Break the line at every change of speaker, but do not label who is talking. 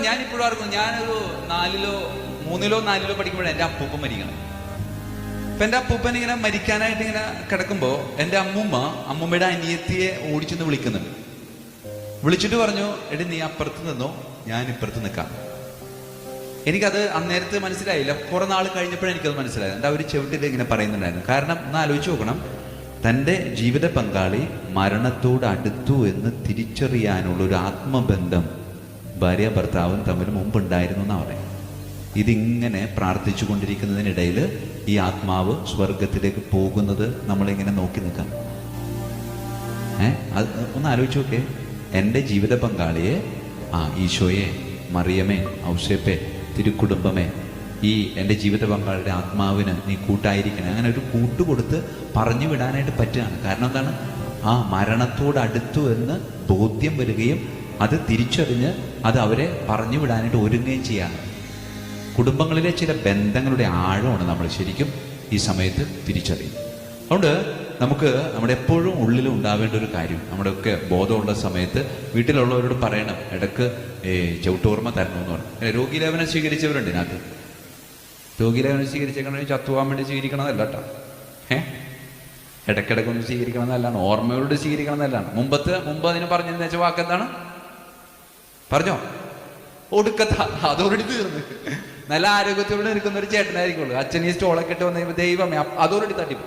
ഞാനിപ്പോഴും ഓർക്കും, ഞാനൊരു 4-3 പഠിക്കുമ്പോഴേ എൻ്റെ അപ്പൂപ്പൻ മരിക്കണം. അപ്പൊ എൻ്റെ അപ്പൂപ്പൻ ഇങ്ങനെ മരിക്കാനായിട്ട് ഇങ്ങനെ കിടക്കുമ്പോ എൻ്റെ അമ്മൂമ്മയുടെ അനിയത്തിയെ ഓടിച്ചെന്ന് വിളിക്കുന്നുണ്ട്. വിളിച്ചിട്ട് പറഞ്ഞു, എടി നീ അപ്പുറത്ത് നിന്നോ, ഞാൻ ഇപ്പുറത്ത് നിൽക്കാം. എനിക്കത് അന്നേരത്ത് മനസ്സിലായില്ല. കുറെ നാൾ കഴിഞ്ഞപ്പോഴേ എനിക്കത് മനസ്സിലായത്. എൻ്റെ അവർ ചെവിട്ടിൽ ഇങ്ങനെ പറയുന്നുണ്ടായിരുന്നു. കാരണം ഒന്ന് ആലോചിച്ച് നോക്കണം, തൻ്റെ ജീവിത പങ്കാളി മരണത്തോട് അടുത്തു എന്ന് തിരിച്ചറിയാനുള്ള ഒരു ആത്മബന്ധം ഭാര്യ ഭർത്താവും തമ്മിൽ മുമ്പുണ്ടായിരുന്നു എന്നാണ് പറയുന്നത്. ഇതിങ്ങനെ പ്രാർത്ഥിച്ചു കൊണ്ടിരിക്കുന്നതിനിടയിൽ ഈ ആത്മാവ് സ്വർഗത്തിലേക്ക് പോകുന്നത് നമ്മളിങ്ങനെ നോക്കി നിൽക്കാം. അത് ഒന്ന് ആലോചിച്ച് നോക്കേ. എൻ്റെ ജീവിത പങ്കാളിയെ, ഈശോയെ, മറിയമേ, ഔസേപ്പേ, തിരുക്കുടുംബമേ, ഈ എൻ്റെ ജീവിത പങ്കാളിയുടെ ആത്മാവിന് നീ കൂട്ടായിരിക്കണേ, അങ്ങനെ ഒരു കൂട്ടുകൊടുത്ത് പറഞ്ഞു വിടാനായിട്ട് പറ്റുകയാണ്. കാരണം എന്താണ്? മരണത്തോടടുത്തു എന്ന് ബോധ്യം വരികയും അത് തിരിച്ചറിഞ്ഞ് അത് അവരെ പറഞ്ഞു വിടാനായിട്ട് ഒരുങ്ങുകയും ചെയ്യാണ്. കുടുംബങ്ങളിലെ ചില ബന്ധങ്ങളുടെ ആഴമാണ് നമ്മൾ ശരിക്കും ഈ സമയത്ത് തിരിച്ചറിയും. അതുകൊണ്ട് നമുക്ക് നമ്മുടെ എപ്പോഴും ഉള്ളിൽ ഉണ്ടാവേണ്ട ഒരു കാര്യം, നമ്മുടെയൊക്കെ ബോധമുള്ള സമയത്ത് വീട്ടിലുള്ളവരോട് പറയണം, ഇടക്ക് ചവിട്ടോർമ്മ തരണമെന്ന് പറഞ്ഞു. രോഗീലേപനം സ്വീകരിച്ചവരുണ്ട് ഇതിനകത്ത്. രോഗീലേപനം സ്വീകരിച്ചേക്കണമെങ്കിൽ ചത്തുവാൻ വേണ്ടി സ്വീകരിക്കണമെന്നല്ല കേട്ടോ. ഇടയ്ക്കിടയ്ക്കൊന്നും സ്വീകരിക്കണമെന്നല്ലാണ്, ഓർമ്മയോട് സ്വീകരിക്കണമെന്നല്ലാണ്. മുമ്പ് അതിന് പറഞ്ഞതെന്ന് വെച്ച വാക്കെന്താണ്? പറഞ്ഞോ? ഒടുക്കത്ത. അതോടെ തീർന്ന്. നല്ല ആരോഗ്യത്തോടെ നിൽക്കുന്ന ഒരു ചേട്ടനായിരിക്കുള്ളൂ. അച്ഛൻ ഈ സ്റ്റോളൊക്കെ ഇട്ട് വന്ന ദൈവമേ, അതോടെ തട്ടിപ്പോ